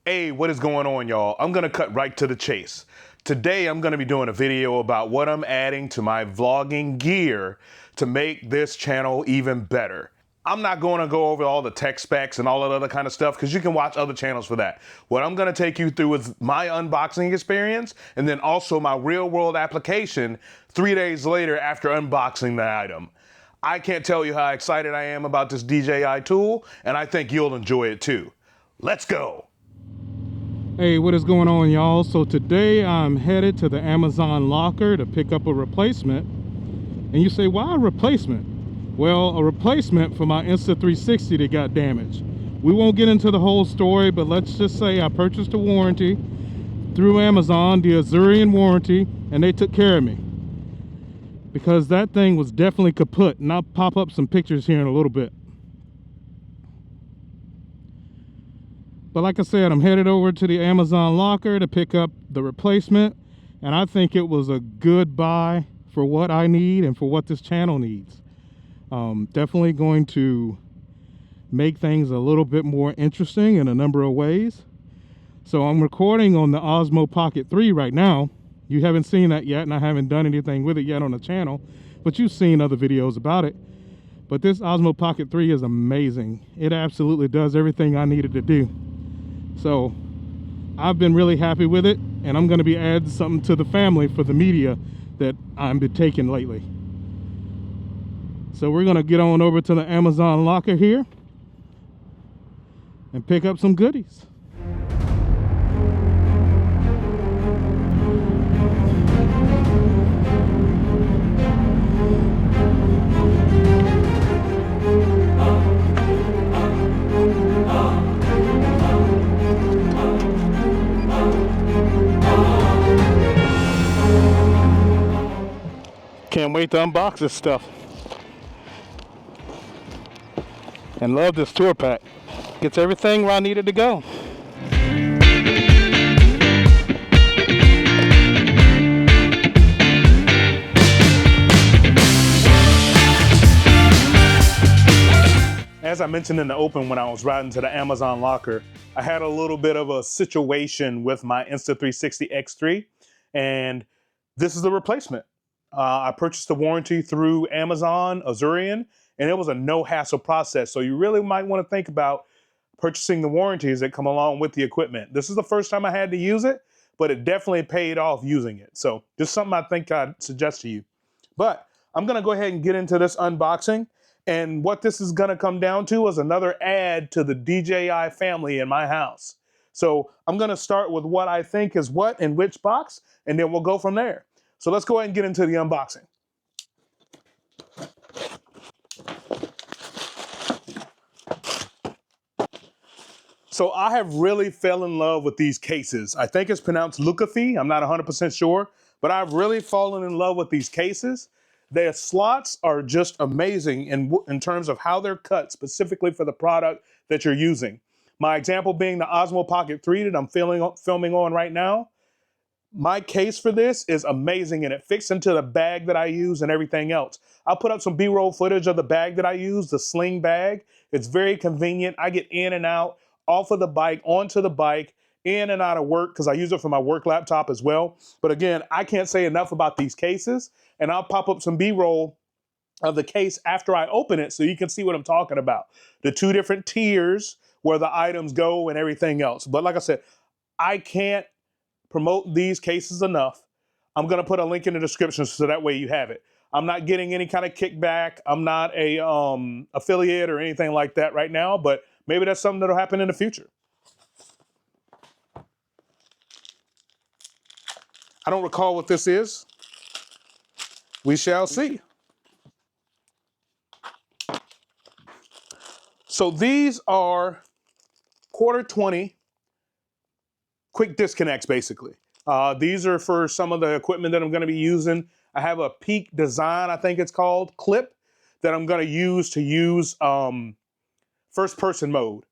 Hey, what is going on, y'all? I'm gonna cut right to the chase. Today, I'm gonna be doing a video about what I'm adding to my vlogging gear to make this channel even better. I'm not gonna go over all the tech specs and all that other kind of stuff because you can watch other channels for that. What I'm gonna take you through is my unboxing experience and then also my real world application 3 days later after unboxing the item. I can't tell you how excited I am about this DJI tool, and I think you'll enjoy it too. Let's go. Hey, what is going on, y'all? So today I'm headed to the Amazon locker to pick up a replacement. And you say, why a replacement? Well, a replacement for my Insta360 that got damaged. We won't get into the whole story, but let's just say I purchased a warranty through Amazon, the Azurian warranty, and they took care of me. Because that thing was definitely kaput, and I'll pop up some pictures here in a little bit. But like I said, I'm headed over to the Amazon locker to pick up the replacement, and I think it was a good buy for what I need and for what this channel needs. Definitely going to make things a little bit more interesting in a number of ways. So I'm recording on the Osmo Pocket 3 right now. You haven't seen that yet, and I haven't done anything with it yet on the channel, but you've seen other videos about it. But this Osmo Pocket 3 is amazing. It absolutely does everything I needed to do. So I've been really happy with it, and I'm going to be adding something to the family for the media that I've been taking lately. So we're going to get on over to the Amazon locker here and pick up some goodies. Can't wait to unbox this stuff. And love this tour pack. Gets everything where I needed to go. As I mentioned in the open when I was riding to the Amazon locker, I had a little bit of a situation with my Insta360 X3, and this is the replacement. I purchased the warranty through Amazon Azurian, and it was a no-hassle process. So you really might want to think about purchasing the warranties that come along with the equipment. This is the first time I had to use it, but it definitely paid off using it. So just something I think I'd suggest to you. But I'm going to go ahead and get into this unboxing. And what this is going to come down to is another add to the DJI family in my house. So I'm going to start with what I think is what in which box, and then we'll go from there. So let's go ahead and get into the unboxing. So I have really fell in love with these cases. I think it's pronounced Lekufee. I'm not 100% sure, but I've really fallen in love with these cases. Their slots are just amazing in terms of how they're cut specifically for the product that you're using. My example being the Osmo Pocket 3 that I'm filming on right now. My case for this is amazing, and it fits into the bag that I use and everything else. I'll put up some B-roll footage of the bag that I use, the sling bag. It's very convenient. I get in and out, off of the bike, onto the bike, in and out of work because I use it for my work laptop as well. But again, I can't say enough about these cases, and I'll pop up some B-roll of the case after I open it so you can see what I'm talking about. The two different tiers where the items go and everything else. But like I said, I can't promote these cases enough. I'm going to put a link in the description so that way you have it. I'm not getting any kind of kickback. I'm not a affiliate or anything like that right now, but maybe that's something that'll happen in the future. I don't recall what this is. We shall see. So these are 1/4-20 quick disconnects, basically. These are for some of the equipment that I'm going to be using. I have a Peak Design, I think it's called, clip that I'm going to use first person mode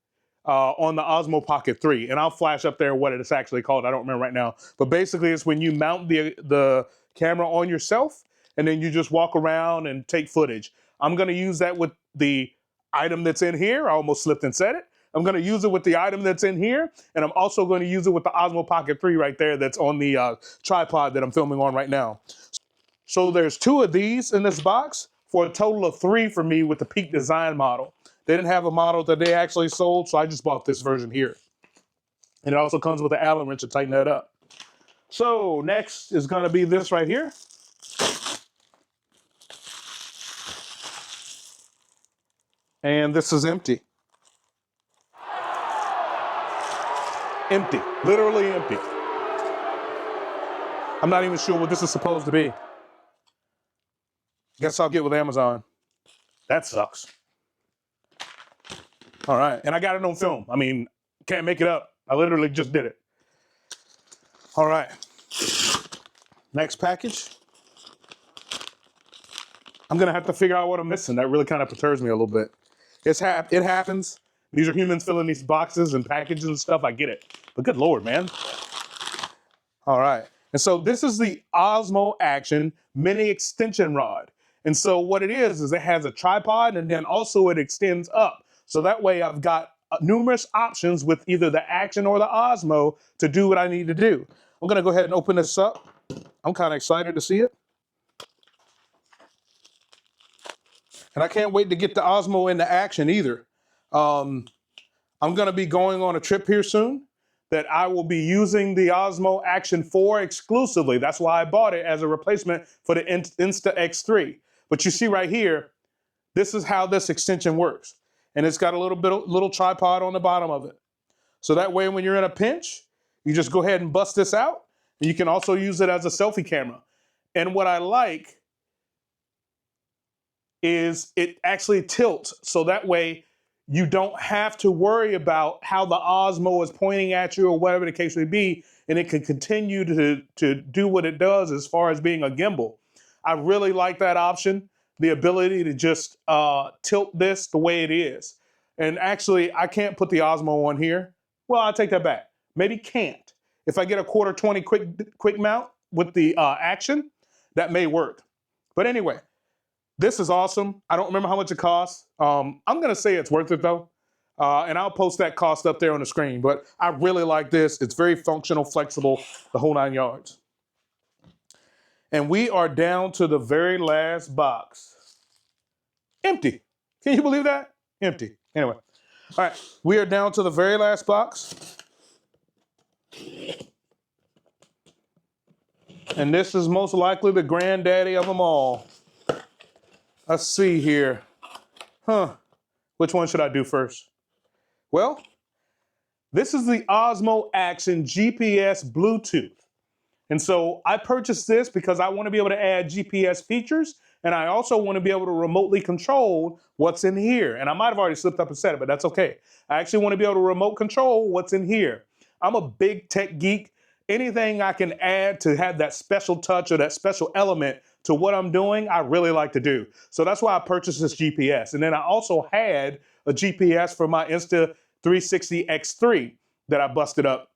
on the Osmo Pocket 3. And I'll flash up there what it's actually called. I don't remember right now. But basically it's when you mount the camera on yourself and then you just walk around and take footage. I'm going to use that with the item that's in here. I almost slipped and said it. I'm gonna use it with the item that's in here, and I'm also gonna use it with the Osmo Pocket 3 right there that's on the tripod that I'm filming on right now. So there's 2 of these in this box for a total of 3 for me with the Peak Design model. They didn't have a model that they actually sold, so I just bought this version here. And it also comes with an Allen wrench to tighten that up. So next is gonna be this right here. And this is empty. Empty, literally empty. I'm not even sure what this is supposed to be. Guess I'll get with Amazon. That sucks. All right, and I got it on film. I mean, can't make it up. I literally just did it. All right, next package. I'm gonna have to figure out what I'm missing. That really kind of perturbs me a little bit. It happens. These are humans filling these boxes and packages and stuff. I get it, but good Lord, man. All right, and so this is the Osmo Action Mini Extension Rod. And so what it is it has a tripod and then also it extends up. So that way I've got numerous options with either the Action or the Osmo to do what I need to do. I'm gonna go ahead and open this up. I'm kind of excited to see it. And I can't wait to get the Osmo into action either. I'm gonna be going on a trip here soon that I will be using the Osmo Action 4 exclusively. That's why I bought it as a replacement for the Insta X3. But you see right here, this is how this extension works. And it's got a little tripod on the bottom of it. So that way when you're in a pinch, you just go ahead and bust this out. And you can also use it as a selfie camera. And what I like is it actually tilts. So that way you don't have to worry about how the Osmo is pointing at you or whatever the case may be, and it can continue to do what it does as far as being a gimbal. I really like that option, the ability to just tilt this the way it is. And actually, I can't put the Osmo on here. Well, I'll take that back. Maybe can't. If I get a 1/4-20 quick mount with the Action, that may work. But anyway, this is awesome. I don't remember how much it costs. I'm gonna say it's worth it though. And I'll post that cost up there on the screen, but I really like this. It's very functional, flexible, the whole 9 yards. And we are down to the very last box. Empty. Can you believe that? Empty. Anyway, all right, we are down to the very last box. And this is most likely the granddaddy of them all. Let's see here. Which one should I do first? Well, this is the Osmo Action GPS Bluetooth. And so I purchased this because I want to be able to add GPS features, and I also want to be able to remotely control what's in here. And I might have already slipped up and said it, but that's okay. I actually want to be able to remote control what's in here. I'm a big tech geek. Anything I can add to have that special touch or that special element to what I'm doing, I really like to do. So that's why I purchased this GPS. And then I also had a GPS for my Insta360 X3 that I busted up.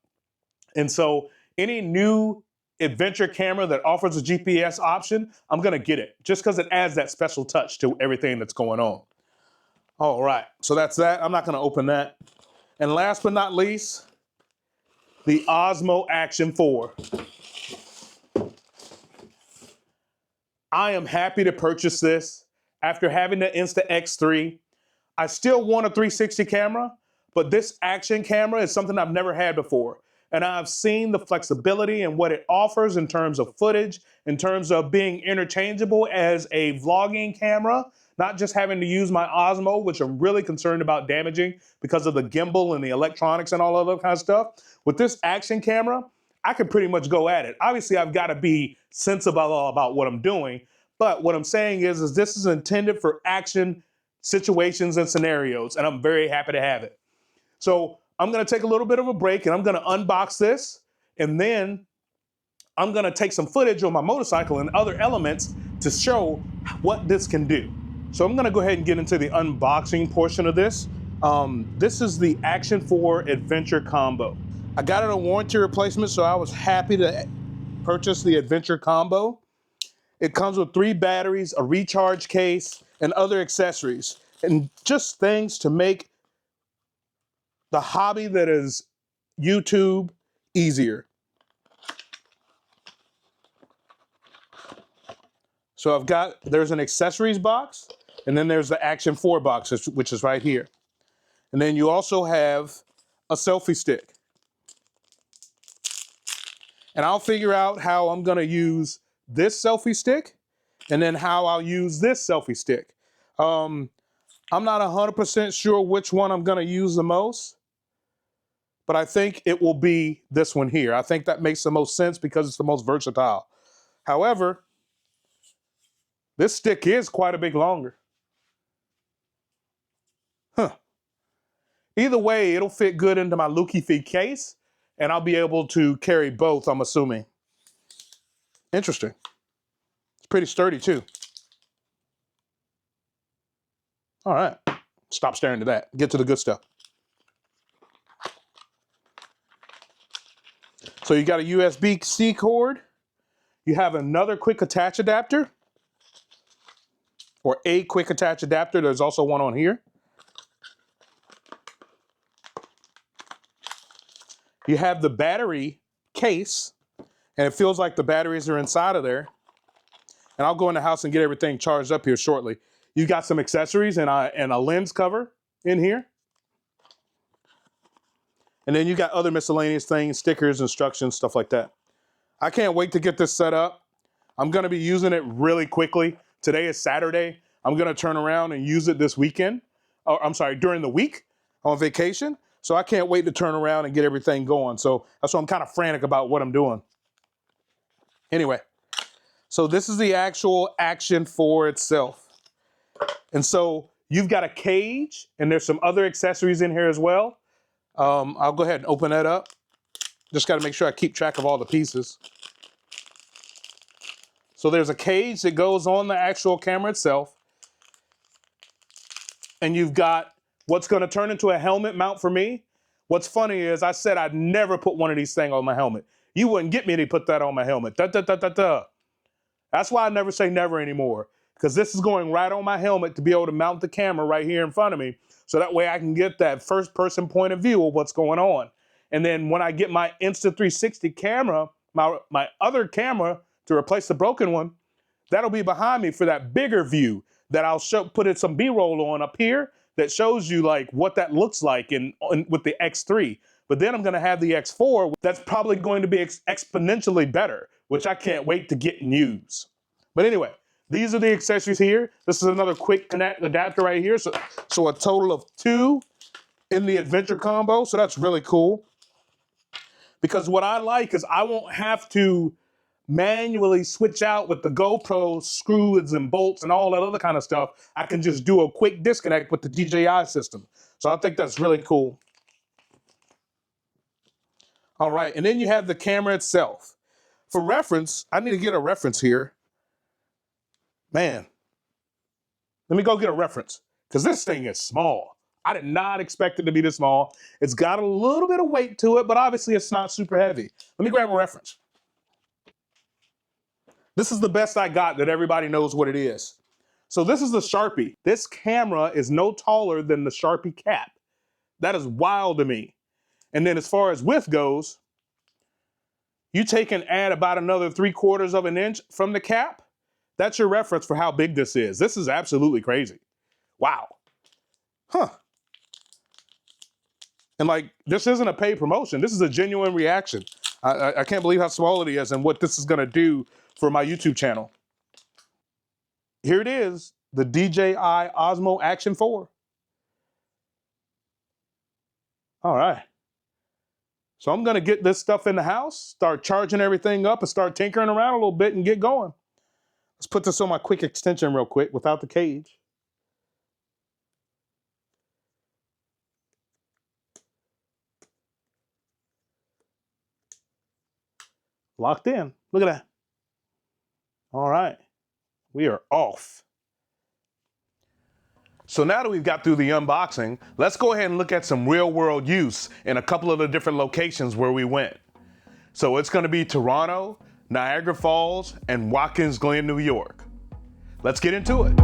And so any new adventure camera that offers a GPS option, I'm gonna get it just because it adds that special touch to everything that's going on. All right, so that's that. I'm not gonna open that. And last but not least, the Osmo Action 4. I am happy to purchase this after having the Insta X3. I still want a 360 camera, but this action camera is something I've never had before. And I've seen the flexibility and what it offers in terms of footage, in terms of being interchangeable as a vlogging camera, not just having to use my Osmo, which I'm really concerned about damaging because of the gimbal and the electronics and all of that kind of stuff. With this action camera, I can pretty much go at it. Obviously, I've got to be sensible about what I'm doing, but what I'm saying is this is intended for action situations and scenarios, and I'm very happy to have it. So I'm gonna take a little bit of a break and I'm gonna unbox this, and then I'm gonna take some footage on my motorcycle and other elements to show what this can do. So I'm gonna go ahead and get into the unboxing portion of this. This is the Action 4 Adventure Combo. I got it on warranty replacement, so I was happy to purchase the Adventure Combo. It comes with 3 batteries, a recharge case, and other accessories, and just things to make the hobby that is YouTube easier. So there's an accessories box, and then there's the Action 4 box, which is right here. And then you also have a selfie stick. And I'll figure out how I'm gonna use this selfie stick and then how I'll use this selfie stick. I'm not 100% sure which one I'm gonna use the most, but I think it will be this one here. I think that makes the most sense because it's the most versatile. However, this stick is quite a bit longer. Huh. Either way, it'll fit good into my Lekufee case, and I'll be able to carry both, I'm assuming. Interesting. It's pretty sturdy too. All right, stop staring at that. Get to the good stuff. So you got a USB-C cord. You have another quick attach adapter, or a quick attach adapter. There's also one on here. You have the battery case, and it feels like the batteries are inside of there. And I'll go in the house and get everything charged up here shortly. You got some accessories and a lens cover in here. And then you got other miscellaneous things, stickers, instructions, stuff like that. I can't wait to get this set up. I'm gonna be using it really quickly. Today is Saturday. I'm gonna turn around and use it this weekend. Or I'm sorry, during the week on vacation. So I can't wait to turn around and get everything going. So that's why I'm kind of frantic about what I'm doing. Anyway, so this is the actual Action 4 itself. And so you've got a cage, and there's some other accessories in here as well. I'll go ahead and open that up. Just got to make sure I keep track of all the pieces. So there's a cage that goes on the actual camera itself. And you've got what's going to turn into a helmet mount for me. What's funny is I said I'd never put one of these things on my helmet. You wouldn't get me to put that on my helmet. That's why I never say never anymore. Because this is going right on my helmet to be able to mount the camera right here in front of me. So that way I can get that first person point of view of what's going on. And then when I get my Insta360 camera, my other camera to replace the broken one, that'll be behind me for that bigger view that I'll put in some B-roll on up here that shows you like what that looks like with the X3. But then I'm gonna have the X4 that's probably going to be exponentially better, which I can't wait to get and use. But anyway, these are the accessories here. This is another quick connect adapter right here. So a total of 2 in the adventure combo. So that's really cool. Because what I like is I won't have to manually switch out with the GoPro screws and bolts and all that other kind of stuff. I can just do a quick disconnect with the DJI system. So I think that's really cool. All right, and then you have the camera itself. For reference, I need to get a reference here. Man, let me go get a reference, because this thing is small. I did not expect it to be this small. It's got a little bit of weight to it, but obviously it's not super heavy. Let me grab a reference. This is the best I got that everybody knows what it is. So this is the Sharpie. This camera is no taller than the Sharpie cap. That is wild to me. And then as far as width goes, you take and add about another 3/4 of an inch from the cap. That's your reference for how big this is. This is absolutely crazy. Wow. Huh. And like, this isn't a paid promotion. This is a genuine reaction. I can't believe how small it is and what this is gonna do for my YouTube channel. Here it is, the DJI OSMO Action 4. All right. So I'm gonna get this stuff in the house, start charging everything up and start tinkering around a little bit and get going. Let's put this on my quick extension real quick without the cage. Locked in, look at that. All right, we are off. So now that we've got through the unboxing, let's go ahead and look at some real world use in a couple of the different locations where we went. So it's gonna be Toronto, Niagara Falls, and Watkins Glen, New York. Let's get into it.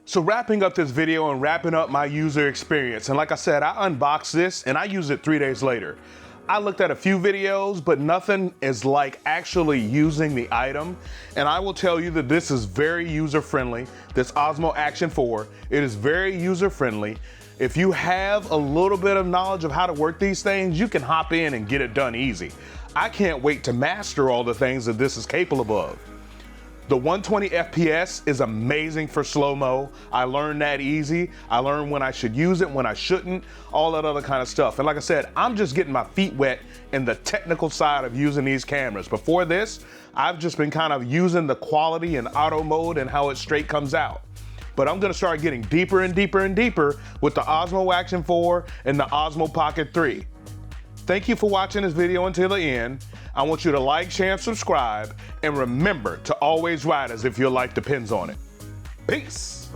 So wrapping up this video and wrapping up my user experience, and like I said, I unboxed this and I used it 3 days later. I looked at a few videos, but nothing is like actually using the item. And I will tell you that this is very user-friendly, this Osmo Action 4. It is very user-friendly. If you have a little bit of knowledge of how to work these things, you can hop in and get it done easy. I can't wait to master all the things that this is capable of. The 120 FPS is amazing for slow-mo. I learned that easy. I learned when I should use it, when I shouldn't, all that other kind of stuff. And like I said, I'm just getting my feet wet in the technical side of using these cameras. Before this, I've just been kind of using the quality in auto mode and how it straight comes out. But I'm gonna start getting deeper and deeper and deeper with the Osmo Action 4 and the Osmo Pocket 3. Thank you for watching this video until the end. I want you to like, share, and subscribe. And remember to always ride as if your life depends on it. Peace.